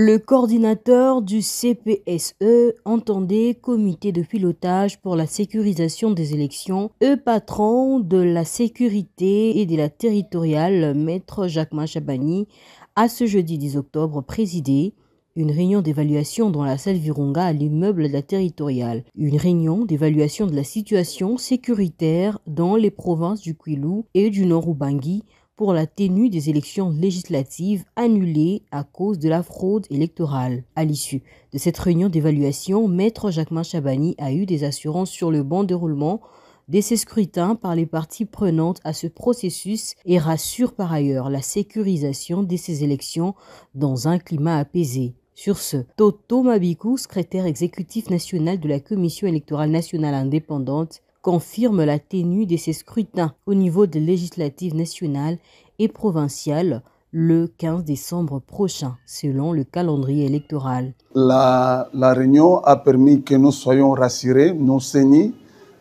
Le coordinateur du CPSE entendait comité de pilotage pour la sécurisation des élections, patron de la sécurité et de la territoriale, maître Jacquemin Chabani, a ce jeudi 10 octobre présidé une réunion d'évaluation dans la salle Virunga à l'immeuble de la territoriale. Une réunion d'évaluation de la situation sécuritaire dans les provinces du Kwilu et du Nord-Ubangi pour la tenue des élections législatives annulées à cause de la fraude électorale. À l'issue de cette réunion d'évaluation, maître Jacquemin Chabani a eu des assurances sur le bon déroulement de ces scrutins par les parties prenantes à ce processus et rassure par ailleurs la sécurisation de ces élections dans un climat apaisé. Sur ce, Toto Mabikou, secrétaire exécutif national de la Commission électorale nationale indépendante, confirme la tenue de ces scrutins au niveau des législatives nationales et provinciales le 15 décembre prochain, selon le calendrier électoral. La réunion a permis que nous soyons rassurés, nous CENI,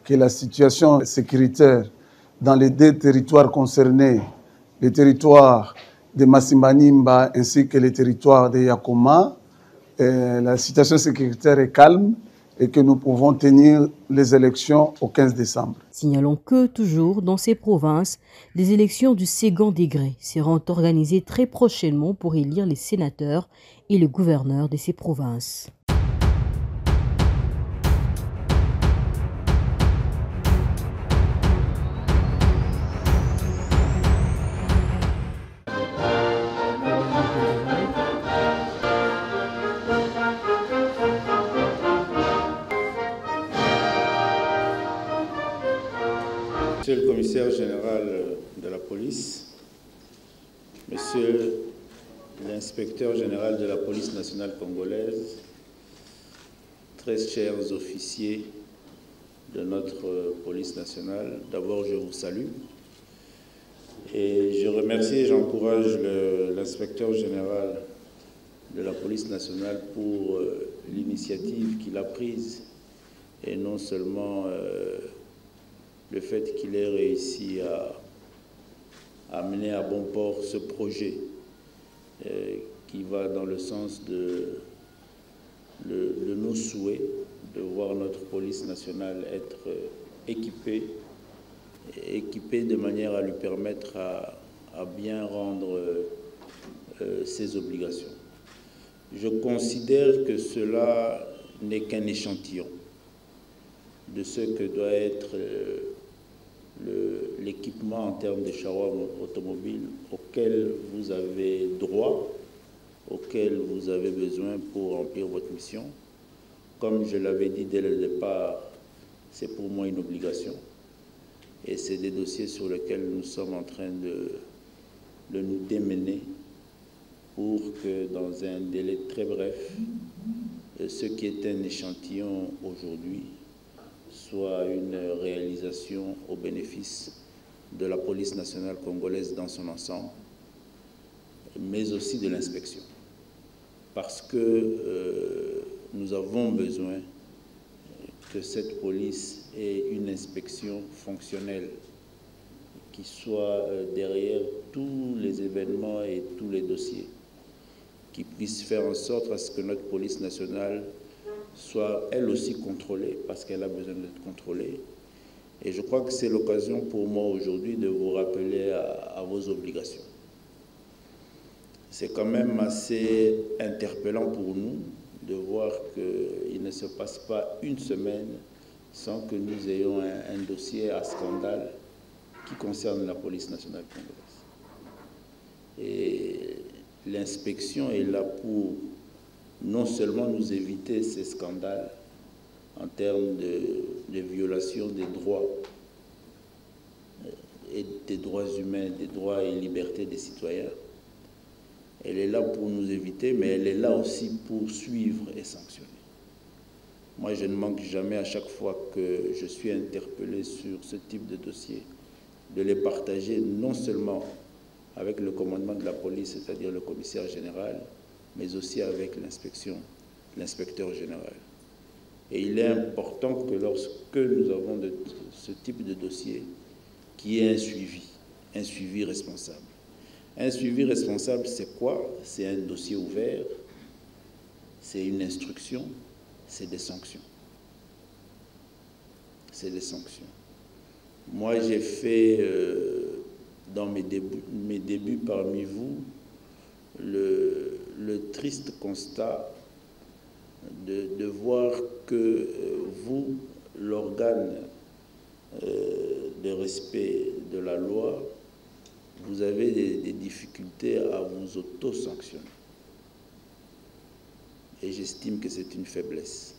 que la situation sécuritaire dans les deux territoires concernés, le territoire de Masimba-Nimba ainsi que le territoire de Yakoma, la situation sécuritaire est calme et que nous pouvons tenir les élections au 15 décembre. Signalons que, toujours dans ces provinces, les élections du second degré seront organisées très prochainement pour élire les sénateurs et le gouverneur de ces provinces. Monsieur le commissaire général de la police, monsieur l'inspecteur général de la police nationale congolaise, très chers officiers de notre police nationale, d'abord je vous salue et je remercie et j'encourage l'inspecteur général de la police nationale pour l'initiative qu'il a prise et non seulement le fait qu'il ait réussi à mener à bon port ce projet qui va dans le sens de nos souhaits de voir notre police nationale être équipée de manière à lui permettre à bien rendre ses obligations. Je considère que cela n'est qu'un échantillon de ce que doit être l'équipement en termes de shawam automobile auquel vous avez droit, auquel vous avez besoin pour remplir votre mission. Comme je l'avais dit dès le départ, c'est pour moi une obligation. Et c'est des dossiers sur lesquels nous sommes en train de nous démener pour que dans un délai très bref, ce qui est un échantillon aujourd'hui soit une réalisation au bénéfice de la police nationale congolaise dans son ensemble, mais aussi de l'inspection. Parce que nous avons besoin que cette police ait une inspection fonctionnelle qui soit derrière tous les événements et tous les dossiers, qui puisse faire en sorte à ce que notre police nationale soit elle aussi contrôlée, parce qu'elle a besoin d'être contrôlée. Et je crois que c'est l'occasion pour moi aujourd'hui de vous rappeler à vos obligations. C'est quand même assez interpellant pour nous de voir qu'il ne se passe pas une semaine sans que nous ayons un dossier à scandale qui concerne la police nationale congolaise. Et l'inspection est là pour non seulement nous éviter ces scandales en termes de violation des droits et des droits humains, des droits et libertés des citoyens. Elle est là pour nous éviter, mais elle est là aussi pour suivre et sanctionner. Moi, je ne manque jamais à chaque fois que je suis interpellé sur ce type de dossier, de les partager non seulement avec le commandement de la police, c'est-à-dire le commissaire général, mais aussi avec l'inspecteur général. Et il est important que lorsque nous avons ce type de dossier, qu'il y ait un suivi responsable. Un suivi responsable, c'est quoi? C'est un dossier ouvert c'est une instruction, c'est des sanctions. C'est des sanctions. Moi, j'ai fait, dans mes débuts parmi vous, le triste constat de voir que vous, l'organe de respect de la loi, vous avez des difficultés à vous auto-sanctionner. Et j'estime que c'est une faiblesse.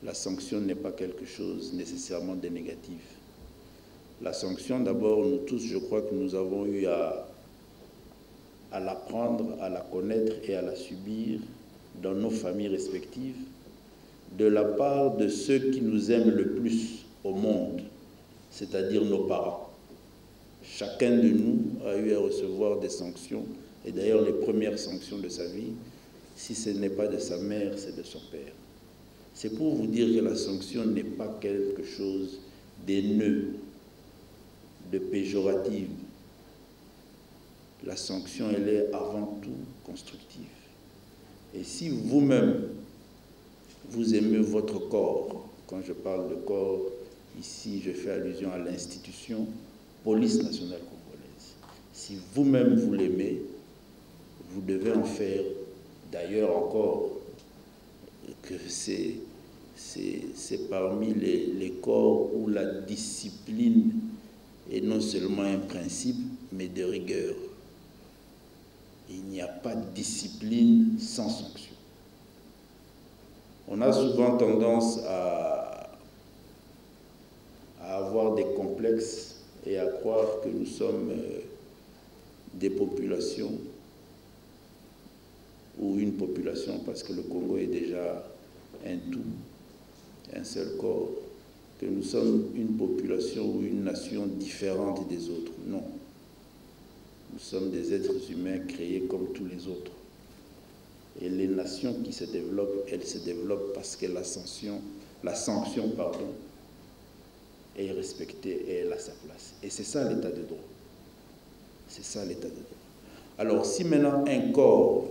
La sanction n'est pas quelque chose nécessairement de négatif. La sanction, d'abord, nous tous, je crois que nous avons eu à l'apprendre, à la connaître et à la subir dans nos familles respectives, de la part de ceux qui nous aiment le plus au monde, c'est-à-dire nos parents. Chacun de nous a eu à recevoir des sanctions, et d'ailleurs les premières sanctions de sa vie, si ce n'est pas de sa mère, c'est de son père. C'est pour vous dire que la sanction n'est pas quelque chose d'haineux, de péjoratif. La sanction, elle est avant tout constructive. Et si vous-même, vous aimez votre corps, quand je parle de corps, ici je fais allusion à l'institution Police nationale congolaise. Si vous-même vous l'aimez, vous devez en faire, d'ailleurs encore, que c'est parmi les corps où la discipline est non seulement un principe, mais de rigueur. Il n'y a pas de discipline sans sanction. On a souvent tendance à avoir des complexes et à croire que nous sommes des populations ou une population, parce que le Congo est déjà un tout, un seul corps, que nous sommes une population ou une nation différente des autres. Non. Nous sommes des êtres humains créés comme tous les autres. Et les nations qui se développent, elles se développent parce que la sanction, est respectée et elle a sa place. Et c'est ça l'état de droit. C'est ça l'état de droit. Alors, si maintenant un corps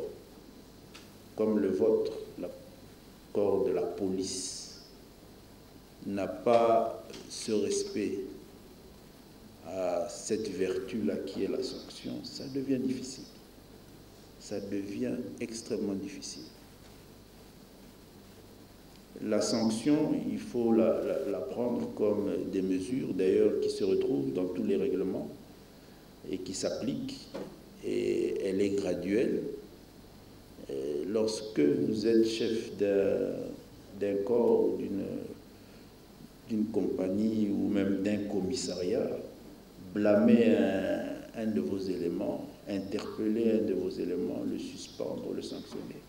comme le vôtre, le corps de la police, n'a pas ce respect à cette vertu-là qui est la sanction, ça devient difficile. Ça devient extrêmement difficile. La sanction, il faut la prendre comme des mesures, d'ailleurs, qui se retrouvent dans tous les règlements et qui s'appliquent, et elle est graduelle. Lorsque vous êtes chef d'un corps ou d'une compagnie ou même d'un commissariat, blâmer un de vos éléments, interpeller un de vos éléments, le suspendre, le sanctionner,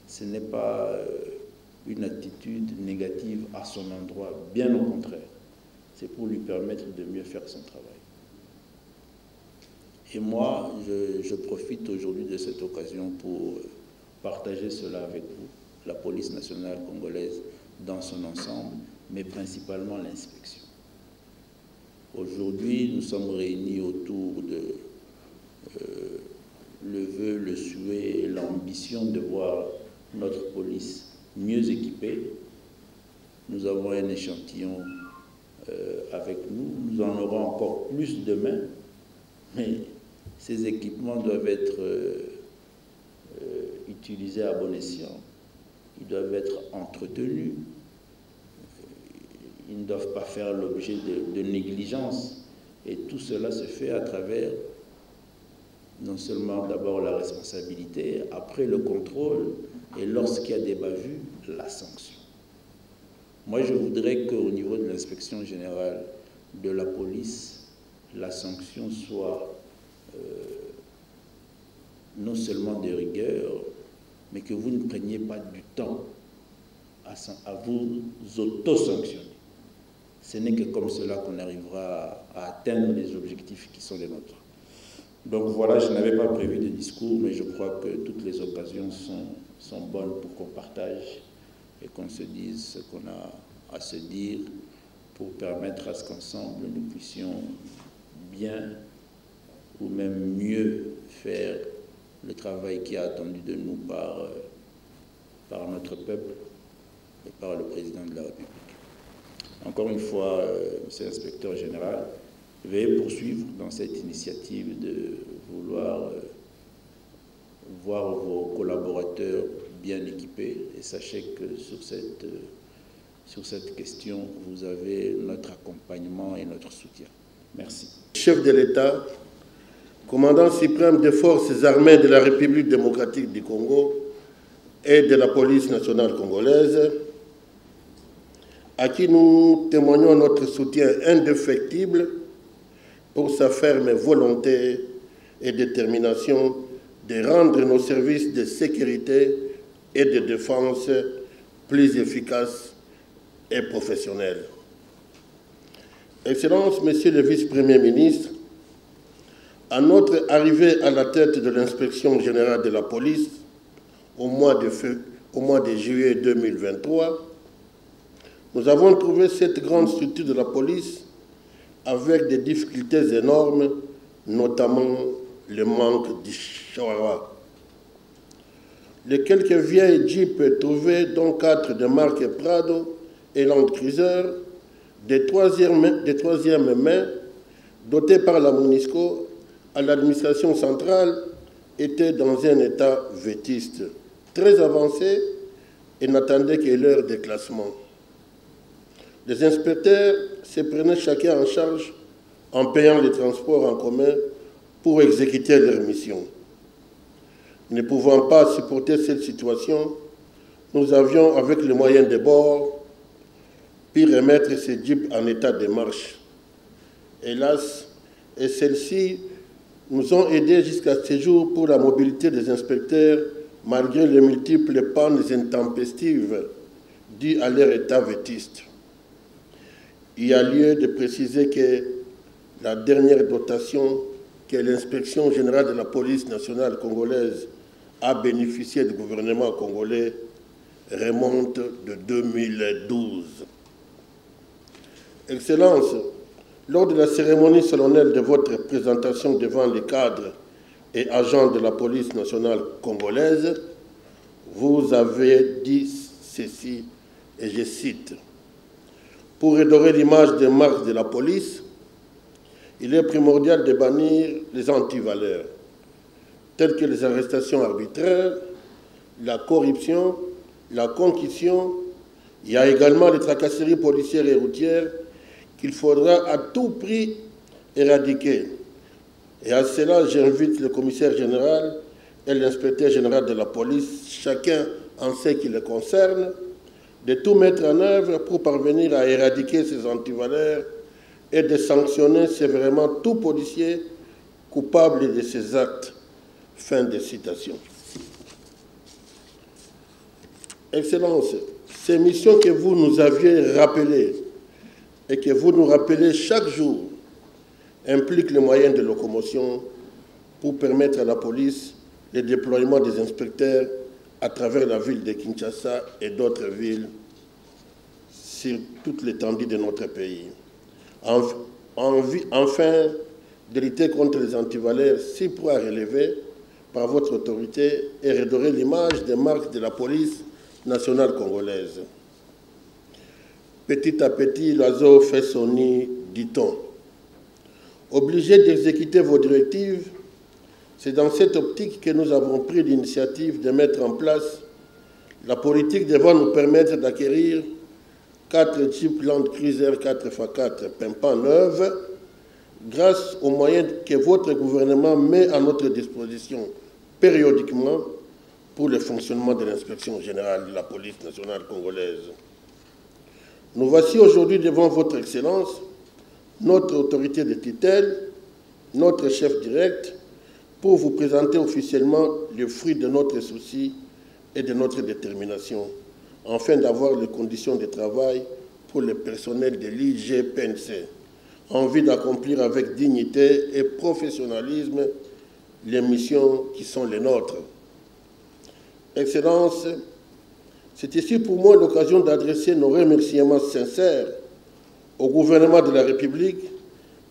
ce n'est pas une attitude négative à son endroit, bien au contraire. C'est pour lui permettre de mieux faire son travail. Et moi, je profite aujourd'hui de cette occasion pour partager cela avec vous, la police nationale congolaise dans son ensemble, mais principalement l'inspection. Aujourd'hui, nous sommes réunis autour de le vœu, le souhait et l'ambition de voir notre police mieux équipée. Nous avons un échantillon avec nous. Nous en aurons encore plus demain, mais ces équipements doivent être utilisés à bon escient. Ils doivent être entretenus. Ils ne doivent pas faire l'objet de négligence. Et tout cela se fait à travers non seulement d'abord la responsabilité, après le contrôle, et lorsqu'il y a des bavures, la sanction. Moi, je voudrais qu'au niveau de l'inspection générale de la police, la sanction soit non seulement de rigueur, mais que vous ne preniez pas du temps à vous auto-sanctionner. Ce n'est que comme cela qu'on arrivera à atteindre les objectifs qui sont les nôtres. Donc voilà, je n'avais pas prévu de discours, mais je crois que toutes les occasions sont bonnes pour qu'on partage et qu'on se dise ce qu'on a à se dire pour permettre à ce qu'ensemble nous puissions bien ou même mieux faire le travail qui est attendu de nous par notre peuple et par le président de la République. Encore une fois, Monsieur l'inspecteur général, veuillez poursuivre dans cette initiative de vouloir voir vos collaborateurs bien équipés et sachez que sur cette question, vous avez notre accompagnement et notre soutien. Merci. Chef de l'État, commandant suprême des forces armées de la République démocratique du Congo et de la police nationale congolaise, à qui nous témoignons notre soutien indéfectible pour sa ferme volonté et détermination de rendre nos services de sécurité et de défense plus efficaces et professionnels. Excellences, Monsieur le Vice-Premier ministre, à notre arrivée à la tête de l'Inspection générale de la police au mois de juillet 2023, nous avons trouvé cette grande structure de la police avec des difficultés énormes, notamment le manque de Chihuahua. Les quelques vieilles Jeeps trouvés, dont 4 de marque Prado et Land Cruiser, des troisième main, dotés par la MONUSCO à l'administration centrale, étaient dans un état vétuste, très avancé et n'attendaient que l'heure de classement. Les inspecteurs se prenaient chacun en charge en payant les transports en commun pour exécuter leur mission. Ne pouvant pas supporter cette situation, nous avions, avec les moyens de bord, pu remettre ces jeeps en état de marche. Hélas, et celles-ci nous ont aidés jusqu'à ce jour pour la mobilité des inspecteurs, malgré les multiples pannes intempestives dues à leur état vétuste. Il y a lieu de préciser que la dernière dotation que l'Inspection générale de la police nationale congolaise a bénéficié du gouvernement congolais remonte de 2012. Excellences, lors de la cérémonie solennelle de votre présentation devant les cadres et agents de la police nationale congolaise, vous avez dit ceci, et je cite: « Pour redorer l'image des marques de la police, il est primordial de bannir les antivaleurs, telles que les arrestations arbitraires, la corruption, la concussion. Il y a également les tracasseries policières et routières qu'il faudra à tout prix éradiquer. Et à cela, j'invite le commissaire général et l'inspecteur général de la police, chacun en ce qui le concerne, de tout mettre en œuvre pour parvenir à éradiquer ces antivaleurs et de sanctionner sévèrement tout policier coupable de ces actes. » Fin de citation. Excellences, ces missions que vous nous aviez rappelées et que vous nous rappelez chaque jour impliquent les moyens de locomotion pour permettre à la police le déploiement des inspecteurs à travers la ville de Kinshasa et d'autres villes sur toute l'étendue de notre pays. Enfin, de lutter contre les antivaleurs, 6 points relevés par votre autorité et redorer l'image des marques de la police nationale congolaise. Petit à petit, l'oiseau fait son nid, dit-on. Obligés d'exécuter vos directives, c'est dans cette optique que nous avons pris l'initiative de mettre en place la politique devant nous permettre d'acquérir 4 Jeep Land Cruiser 4x4 pimpant neuves grâce aux moyens que votre gouvernement met à notre disposition périodiquement pour le fonctionnement de l'Inspection générale de la police nationale congolaise. Nous voici aujourd'hui devant votre Excellence, notre autorité de tutelle, notre chef direct, pour vous présenter officiellement le fruit de notre souci et de notre détermination, afin d'avoir les conditions de travail pour le personnel de l'IGPNC, en vue d'accomplir avec dignité et professionnalisme les missions qui sont les nôtres. Excellences, c'est ici pour moi l'occasion d'adresser nos remerciements sincères au gouvernement de la République,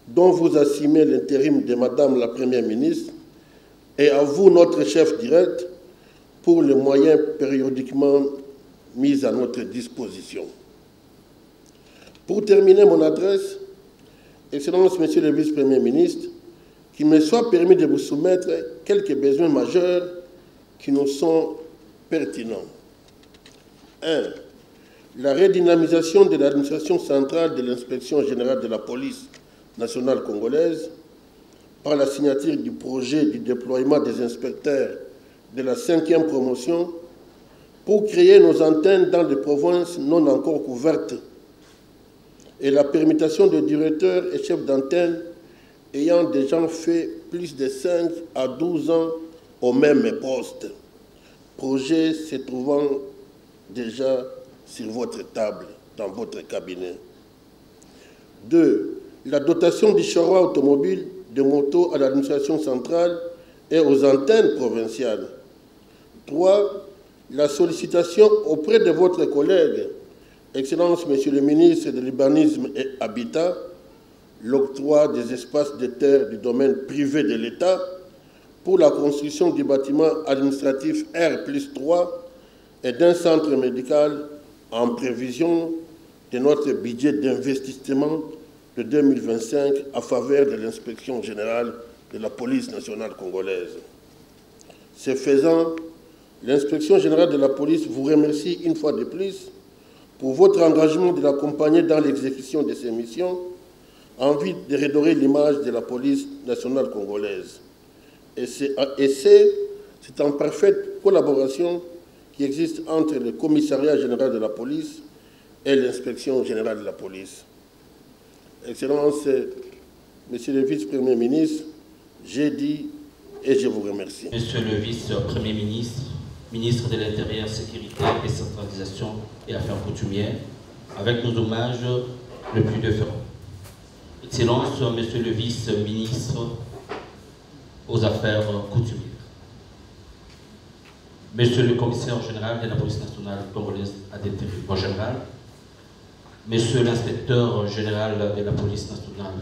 dont vous assumez l'intérim de Madame la Première ministre, et à vous, notre chef direct, pour les moyens périodiquement mises à notre disposition. Pour terminer mon adresse, Excellence, Monsieur le Vice-Premier ministre, qu'il me soit permis de vous soumettre quelques besoins majeurs qui nous sont pertinents. 1. La redynamisation de l'administration centrale de l'Inspection générale de la police nationale congolaise par la signature du projet du déploiement des inspecteurs de la 5e promotion pour créer nos antennes dans les provinces non encore couvertes et la permutation de directeurs et chefs d'antenne ayant déjà fait plus de 5 à 12 ans au même poste. Projet se trouvant déjà sur votre table, dans votre cabinet. 2. La dotation du charroi automobile de motos à l'administration centrale et aux antennes provinciales. 3. La sollicitation auprès de votre collègue, Excellence, Monsieur le ministre de l'Urbanisme et Habitat, l'octroi des espaces de terre du domaine privé de l'État pour la construction du bâtiment administratif R+3 et d'un centre médical en prévision de notre budget d'investissement de 2025 à faveur de l'Inspection générale de la police nationale congolaise. Ce faisant, l'Inspection générale de la police vous remercie une fois de plus pour votre engagement de l'accompagner dans l'exécution de ces missions en vue de redorer l'image de la police nationale congolaise. Et c'est en parfaite collaboration qui existe entre le Commissariat général de la police et l'Inspection générale de la police. Excellence, Monsieur le Vice-Premier ministre, j'ai dit et je vous remercie. Monsieur le Vice-Premier ministre, ministre de l'Intérieur, Sécurité, Décentralisation et Affaires coutumières, avec nos hommages le plus déférents. Excellence, Monsieur le Vice-ministre aux Affaires coutumières. Monsieur le Commissaire général de la Police nationale congolaise à territoire général, Monsieur l'inspecteur général de la Police nationale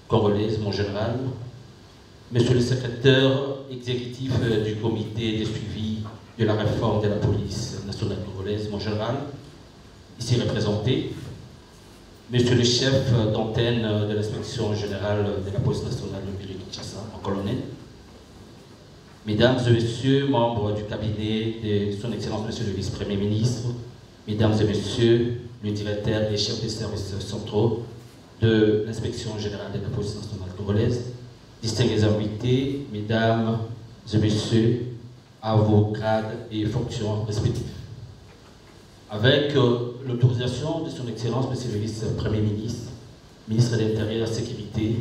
congolaise, mon général, Monsieur le secrétaire exécutif du comité de suivi de la réforme de la police nationale congolaise, mon général, ici représenté, Monsieur le chef d'antenne de l'inspection générale de la police nationale de Kinshasa, en colonel, Mesdames et Messieurs, membres du cabinet de Son Excellence Monsieur le Vice-Premier ministre, Mesdames et Messieurs, le directeur et chef des services centraux de l'Inspection générale de la police nationale congolaise, distingués invités, Mesdames et Messieurs, à vos grades et fonctions respectifs. Avec l'autorisation de Son Excellence Monsieur le Vice-Premier ministre, ministre de l'Intérieur, Sécurité,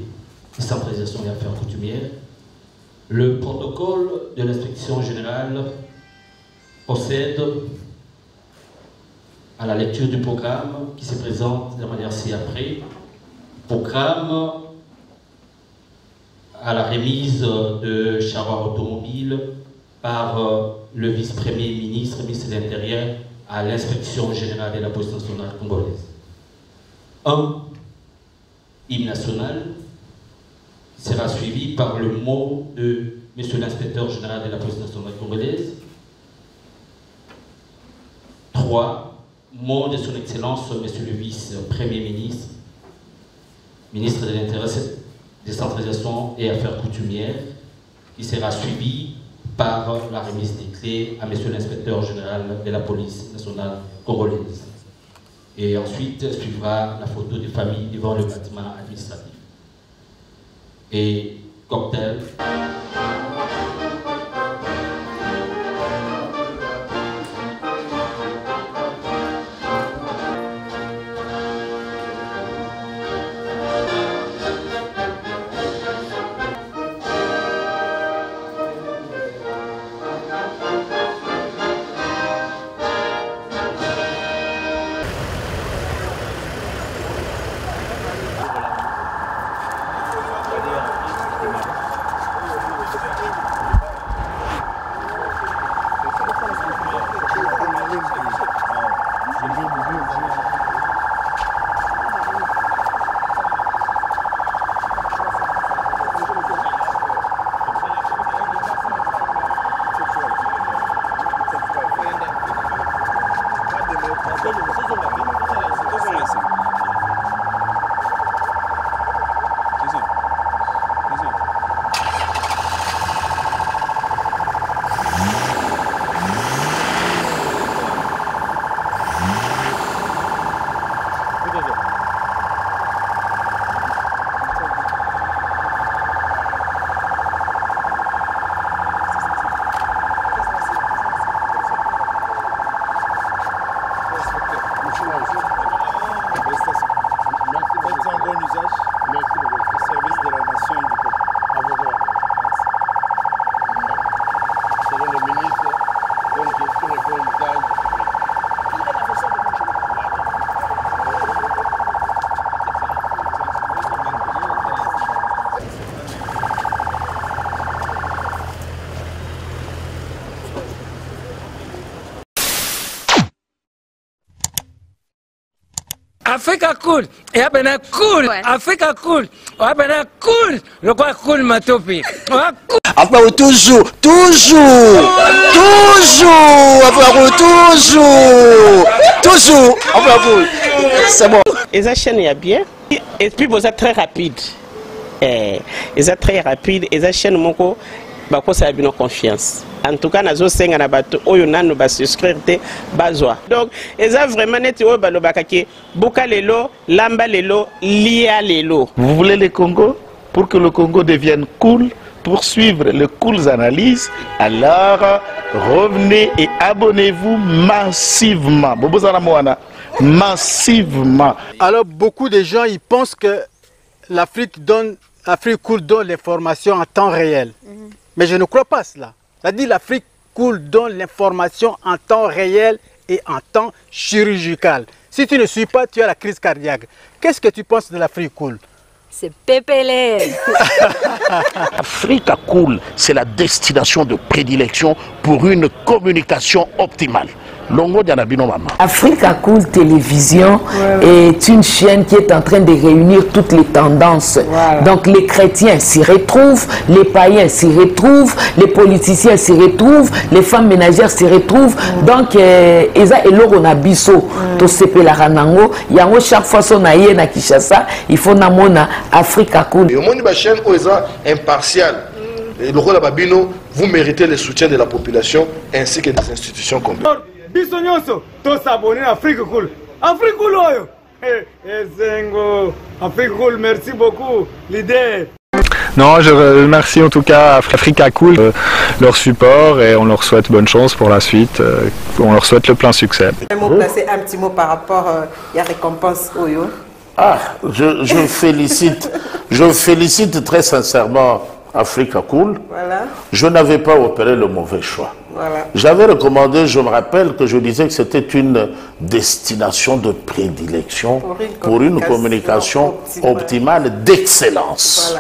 Décentralisation et Affaires coutumières, le protocole de l'inspection générale procède à la lecture du programme qui se présente de la manière ci-après. Programme à la remise de charroi automobile par le vice-premier ministre, ministre de l'Intérieur, à l'inspection générale de la police nationale congolaise. 1. Hymne national sera suivi par le mot de Monsieur l'inspecteur général de la police nationale congolaise. 3. Mot de Son Excellence Monsieur le Vice-Premier ministre, ministre de l'Intérieur, Décentralisation et Affaires coutumières, qui sera suivi par la remise des clés à Monsieur l'inspecteur général de la police nationale congolaise. Et ensuite suivra la photo des familles devant le bâtiment administratif. Et cocktail. Africa cool, et abena cool, Africa cool, abena cool, le quoi cool matopi. Enfin, toujours, enfin, c'est bon. Et ça chaîne est bien, et puis vous êtes très rapide. Et ça très rapide, et ça chaîne mon co, bah quoi ça a bien confiance. En tout cas, nazo senga na bato oyo nanu ba souscrire te bazwa. Donc, eza vraiment neti oyo balobakaki buka lelo, lamba lelo, lia lelo. Vous voulez le Congo? Pour que le Congo devienne cool, pour suivre les cool analyses, alors revenez et abonnez-vous massivement. Massivement. Alors beaucoup de gens ils pensent que l'Afrique cool donne l'information en temps réel. Mais je ne crois pas cela. C'est-à-dire l'Afrique cool donne l'information en temps réel et en temps chirurgical. Si tu ne suis pas, tu as la crise cardiaque. Qu'est-ce que tu penses de l'Afrique cool? C'est PPL. Africa Cool, c'est la destination de prédilection pour une communication optimale. Africa Cool Télévision est une chaîne qui est en train de réunir toutes les tendances. Donc les chrétiens s'y retrouvent, les païens s'y retrouvent, les politiciens s'y retrouvent, les femmes ménagères s'y retrouvent. Donc eza eloro na biso to sepela ranango yango chaque fois son aye na Kinshasa, il faut namona Africa Cool. Et au monde de chaîne oza impartial. Et le rôle de Babino, vous méritez le soutien de la population ainsi que des institutions complètes. Bisognoso, tous s'abonner à Afrique Cool. Afrique Cool, Afrique Cool, merci beaucoup, l'idée. Non, je remercie en tout cas Africa Cool, leur support et on leur souhaite bonne chance pour la suite. On leur souhaite le plein succès. Placer un petit mot par rapport à la récompense Oyo. Ah, je félicite très sincèrement Africa Cool. Voilà. Je n'avais pas opéré le mauvais choix. Voilà. J'avais recommandé, je me rappelle que je disais que c'était une destination de prédilection pour une communication optimale d'excellence.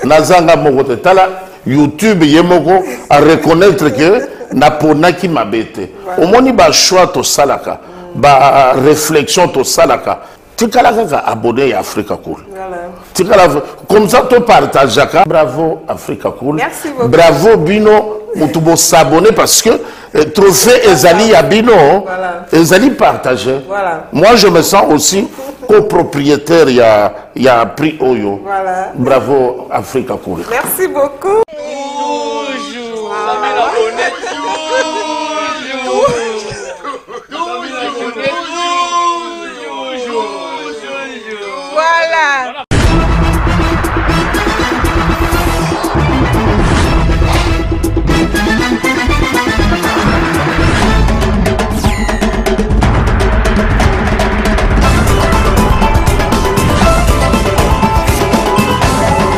Nazanga Mogotala, YouTube Yemoko a reconnaître que Naponaki Mabete. Au moni ba choix to salaka, ba réflexion to salaka. Tu as abonné à Africa Cool. Comme ça, tu partages. Bravo Africa Cool. Merci beaucoup. Bravo Bino. Tu s'abonner parce que trophée Ezali à Bino, Ezali partagé. Moi, je me sens aussi copropriétaire. Il y a prix Oyo. Bravo Africa Cool. Merci beaucoup. Voilà.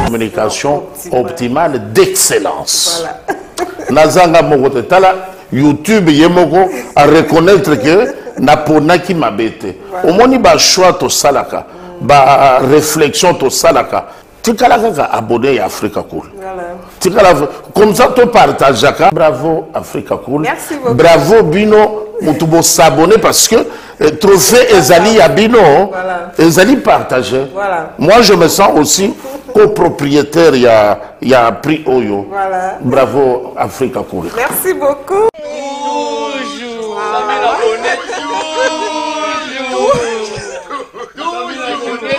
Communication optimale d'excellence. Nazanga Mogotala, YouTube Yemoko a reconnaître que Naponaki Mabete. Au moni ba choix to salaka, ba réflexion to salaka. Tu as abonné à Africa Cool. Comme ça, tu partages. Bravo Africa Cool. Merci beaucoup. Bravo Bino. Tu s'abonner parce que trophée Ezali à Bino, Ezali partagé. Moi, je me sens aussi copropriétaire. Il y a prix Oyo. Bravo Africa Cool. Merci beaucoup. Toujours. Toujours.